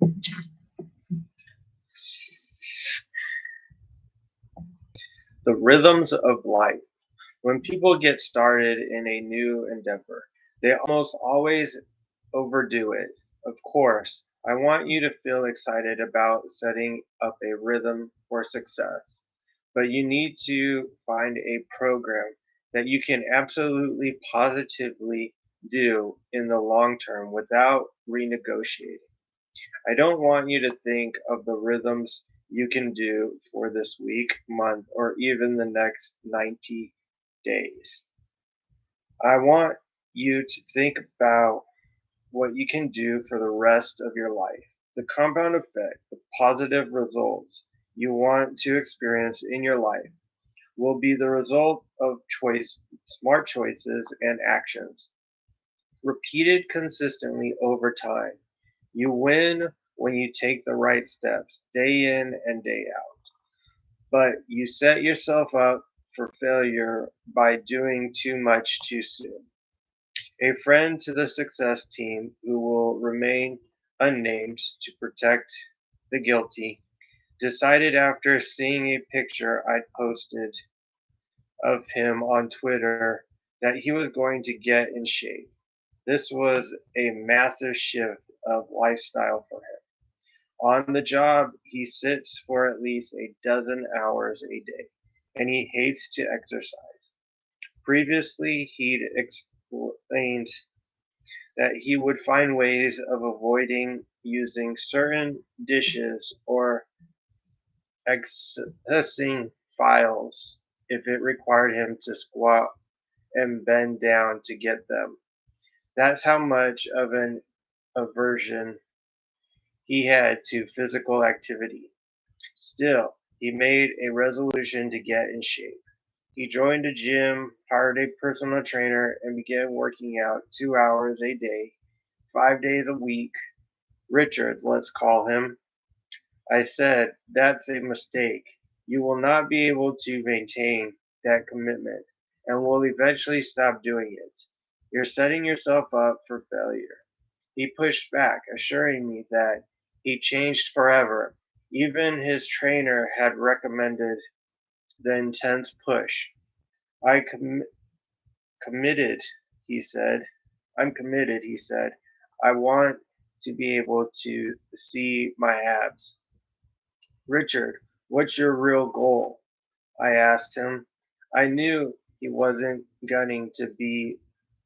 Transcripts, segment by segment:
The rhythms of life. When people get started in a new endeavor, they almost always overdo it. Of course, I want you to feel excited about setting up a rhythm for success, but you need to find a program that you can absolutely positively do in the long term without renegotiating. I don't want you to think of the rhythms you can do for this week, month, or even the next 90 days. I want you to think about what you can do for the rest of your life. The compound effect, the positive results you want to experience in your life will be the result of smart choices and actions repeated consistently over time. You win when you take the right steps day in and day out, but you set yourself up for failure by doing too much too soon. A friend to the success team who will remain unnamed to protect the guilty decided after seeing a picture I'd posted of him on Twitter that he was going to get in shape. This was a massive shift of lifestyle for him. On the job, he sits for at least a dozen hours a day, and he hates to exercise. Previously, he'd explained that he would find ways of avoiding using certain dishes or accessing files if it required him to squat and bend down to get them. That's how much of an aversion he had to physical activity. Still, he made a resolution to get in shape. He joined a gym, hired a personal trainer, and began working out 2 hours a day, 5 days a week. Richard, let's call him. I said, that's a mistake. You will not be able to maintain that commitment and will eventually stop doing it. You're setting yourself up for failure. He pushed back, assuring me that he changed forever. Even his trainer had recommended the intense push. I committed, he said. I'm committed, he said. I want to be able to see my abs. Richard, what's your real goal? I asked him. I knew he wasn't gunning to be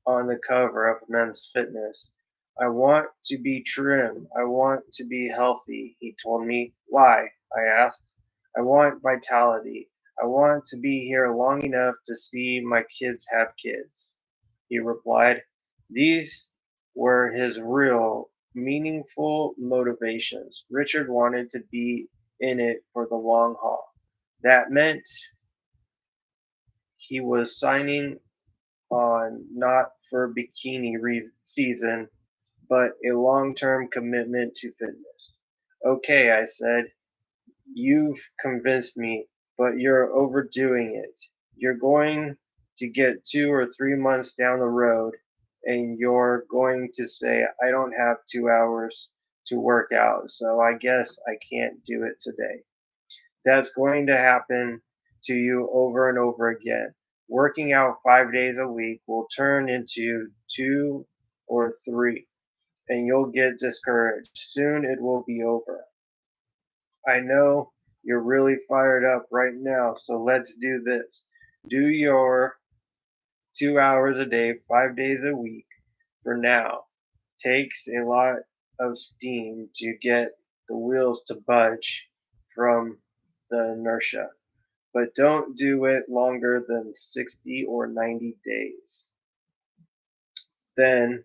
on the cover of Men's Fitness. I want to be trim. I want to be healthy, he told me. Why? I asked. I want vitality. I want to be here long enough to see my kids have kids, he replied. These were his real, meaningful motivations. Richard wanted to be in it for the long haul. That meant he was signing on not for bikini season, but a long term commitment to fitness. Okay, I said, you've convinced me, but you're overdoing it. You're going to get 2 or 3 months down the road and you're going to say, I don't have 2 hours to work out, so I guess I can't do it today. That's going to happen to you over and over again. Working out 5 days a week will turn into 2 or 3, and you'll get discouraged. Soon it will be over. I know you're really fired up right now, so let's do this. Do your 2 hours a day, 5 days a week for now. Takes a lot of steam to get the wheels to budge from the inertia, but don't do it longer than 60 or 90 days. Then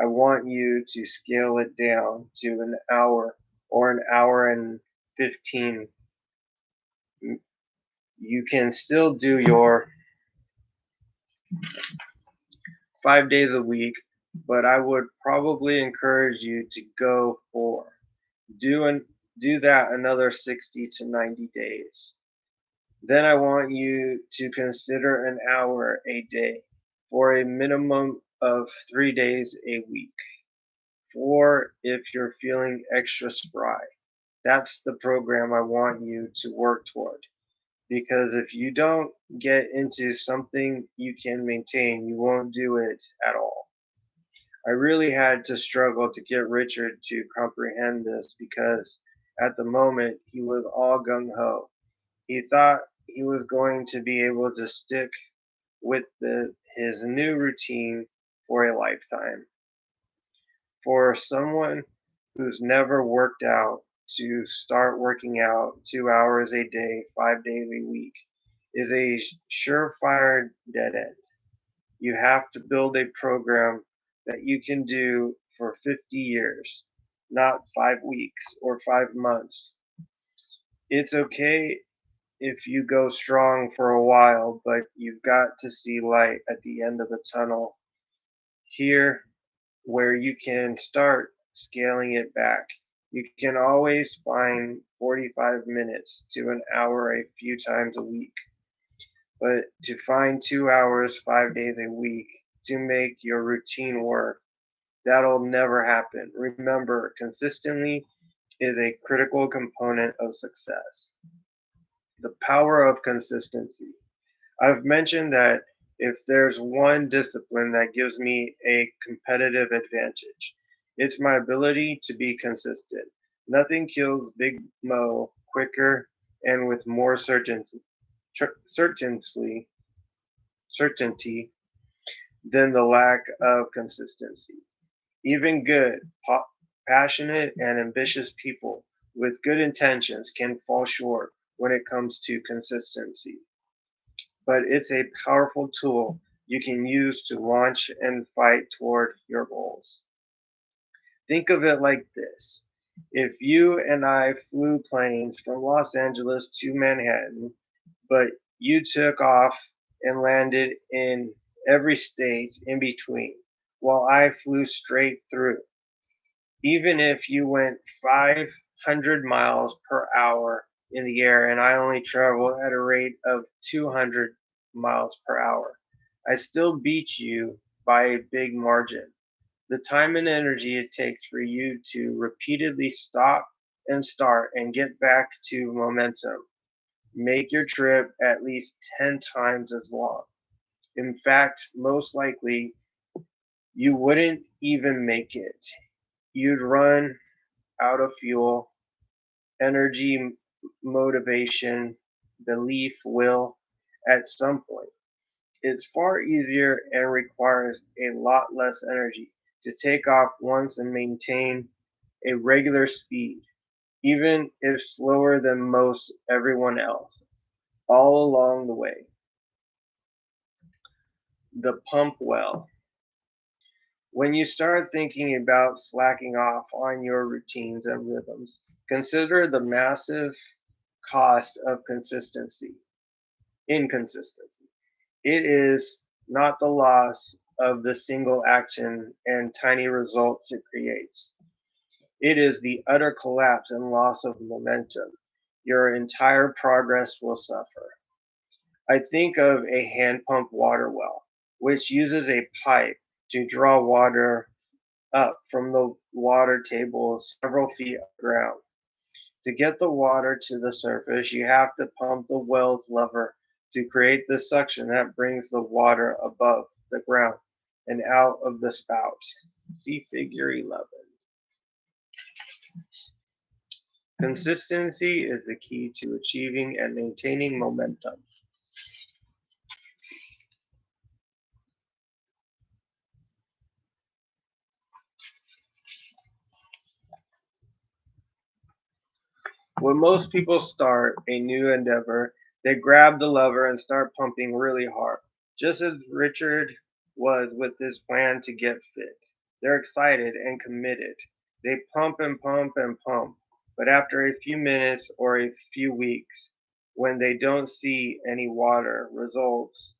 I want you to scale it down to an hour or an hour and 15. You can still do your 5 days a week, but I would probably encourage you to go 4. Do and do that another 60 to 90 days. Then I want you to consider an hour a day for a minimum of 3 days a week. or if you're feeling extra spry. That's the program I want you to work toward. Because if you don't get into something you can maintain, you won't do it at all. I really had to struggle to get Richard to comprehend this because at the moment he was all gung ho. He thought he was going to be able to stick with his new routine for a lifetime. For someone who's never worked out, to start working out 2 hours a day, 5 days a week, is a surefire dead end. You have to build a program that you can do for 50 years, not 5 weeks or 5 months. It's okay if you go strong for a while, but you've got to see light at the end of the tunnel. Here, where you can start scaling it back. You can always find 45 minutes to an hour a few times a week. But to find 2 hours, 5 days a week to make your routine work, that'll never happen. Remember, consistently is a critical component of success. The power of consistency. I've mentioned that if there's one discipline that gives me a competitive advantage, it's my ability to be consistent. Nothing kills Big Mo quicker and with more certainty than the lack of consistency. Even good, passionate, and ambitious people with good intentions can fall short when it comes to consistency, but it's a powerful tool you can use to launch and fight toward your goals. Think of it like this. If you and I flew planes from Los Angeles to Manhattan, but you took off and landed in every state in between, while I flew straight through, even if you went 500 miles per hour in the air and I only travel at a rate of 200 miles per hour, I still beat you by a big margin. The time and energy it takes for you to repeatedly stop and start and get back to momentum make your trip at least 10 times as long. In fact, most likely you wouldn't even make it. You'd run out of fuel, energy, motivation, belief, will at some point. It's far easier and requires a lot less energy to take off once and maintain a regular speed, even if slower than most everyone else, all along the way. The pump well. When you start thinking about slacking off on your routines and rhythms, consider the massive cost of inconsistency. It is not the loss of the single action and tiny results it creates. It is the utter collapse and loss of momentum. Your entire progress will suffer. I think of a hand pump water well, which uses a pipe to draw water up from the water table several feet underground. To get the water to the surface, you have to pump the well's lever to create the suction that brings the water above the ground and out of the spout. See figure 11. Consistency is the key to achieving and maintaining momentum. When most people start a new endeavor, they grab the lever and start pumping really hard, just as Richard was with his plan to get fit. They're excited and committed. They pump and pump and pump, but after a few minutes or a few weeks, when they don't see any water results,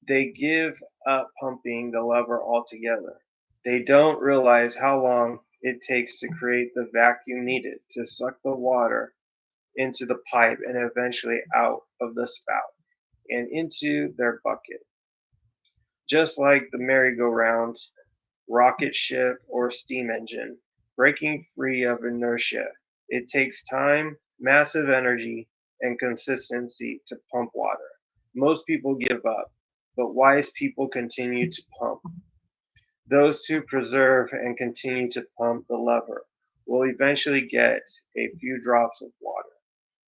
they give up pumping the lever altogether. They don't realize how long it takes to create the vacuum needed to suck the water into the pipe and eventually out of the spout and into their bucket. Just like the merry-go-round, rocket ship, or steam engine, breaking free of inertia. It takes time, massive energy, and consistency to pump water. Most people give up, but wise people continue to pump. Those who preserve and continue to pump the lever will eventually get a few drops of water.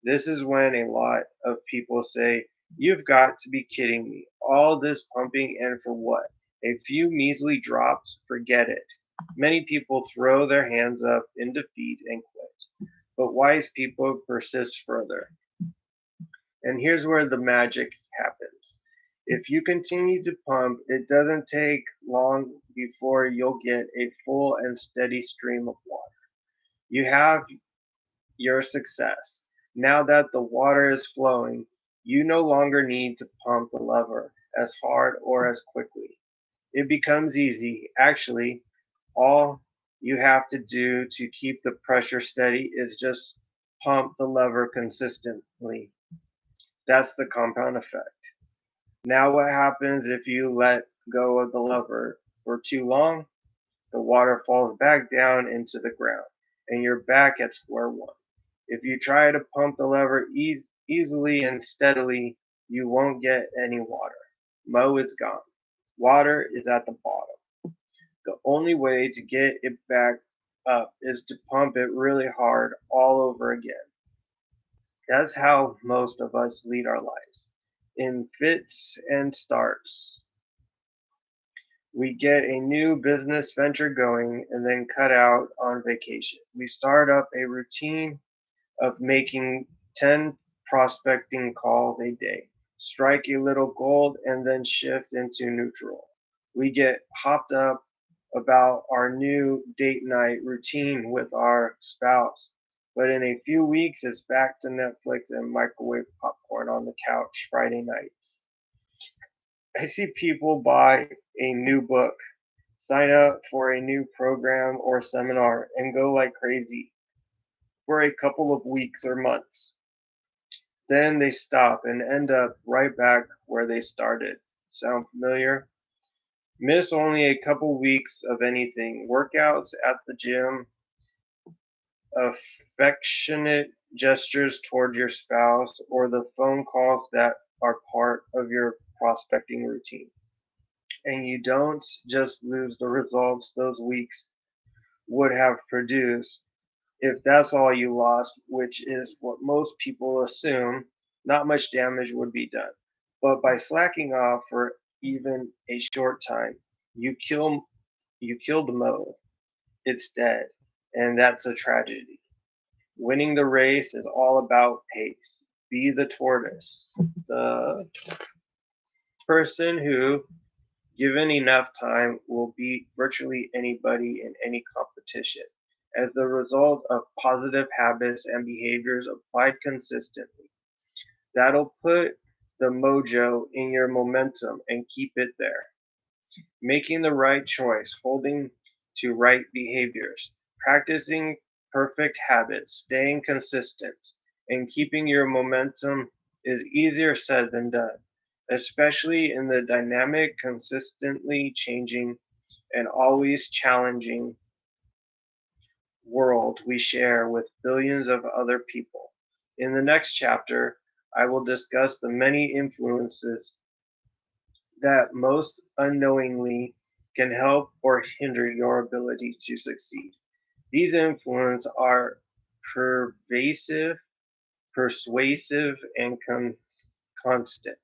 This is when a lot of people say, "You've got to be kidding me. All this pumping and for what? A few measly drops? Forget it." Many people throw their hands up in defeat and quit, but wise people persist further. And here's where the magic happens. If you continue to pump, it doesn't take long before you'll get a full and steady stream of water. You have your success. Now that the water is flowing, you no longer need to pump the lever as hard or as quickly. It becomes easy. Actually, all you have to do to keep the pressure steady is just pump the lever consistently. That's the compound effect. Now, what happens if you let go of the lever for too long? The water falls back down into the ground, and you're back at square one. If you try to pump the lever easily and steadily, you won't get any water. Mo is gone. Water is at the bottom. The only way to get it back up is to pump it really hard all over again. That's how most of us lead our lives. In fits and starts. We get a new business venture going and then cut out on vacation. We start up a routine of making 10 prospecting calls a day, strike a little gold, and then shift into neutral. We get hopped up about our new date night routine with our spouse, but in a few weeks it's back to Netflix and microwave popcorn on the couch Friday nights. I see people buy a new book, sign up for a new program or seminar, and go like crazy for a couple of weeks or months. Then they stop and end up right back where they started. Sound familiar? Miss only a couple weeks of anything. Workouts at the gym, affectionate gestures toward your spouse, or the phone calls that are part of your prospecting routine. And you don't just lose the results those weeks would have produced. If that's all you lost, which is what most people assume, not much damage would be done. But by slacking off for even a short time, you kill the mo. It's dead, and that's a tragedy. Winning the race is all about pace. Be the tortoise, the person who, given enough time, will beat virtually anybody in any competition as the result of positive habits and behaviors applied consistently. That'll put the mojo in your momentum and keep it there. Making the right choice, holding to right behaviors, practicing perfect habits, staying consistent, and keeping your momentum is easier said than done, especially in the dynamic, consistently changing, and always challenging world we share with billions of other people. In the next chapter, I will discuss the many influences that most unknowingly can help or hinder your ability to succeed. These influences are pervasive, persuasive, and constant.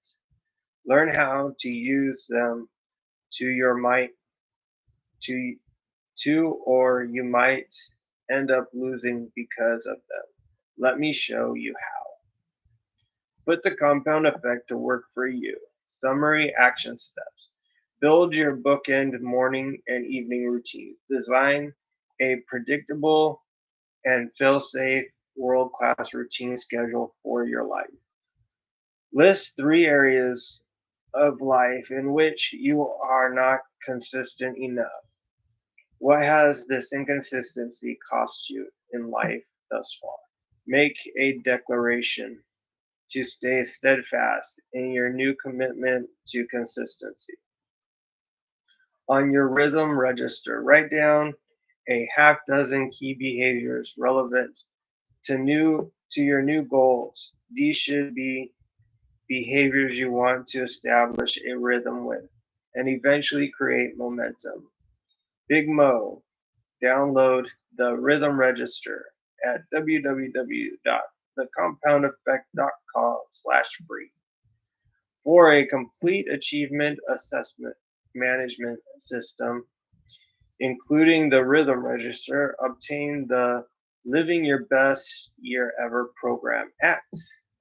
Learn how to use them to your might to or you might end up losing because of them. Let me show you how. Put the compound effect to work for you. Summary action steps. Build your bookend morning and evening routine. Design a predictable and fail-safe world-class routine schedule for your life. List 3 areas of life in which you are not consistent enough. What has this inconsistency cost you in life thus far? Make a declaration to stay steadfast in your new commitment to consistency. On your rhythm register, write down a half dozen key behaviors relevant to your new goals. These should be behaviors you want to establish a rhythm with and eventually create momentum. Big Mo, download the Rhythm Register at www.thecompoundeffect.com/free for a complete achievement assessment management system, including the Rhythm Register. Obtain the Living Your Best Year Ever program at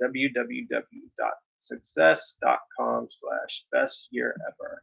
www.success.com/best year ever.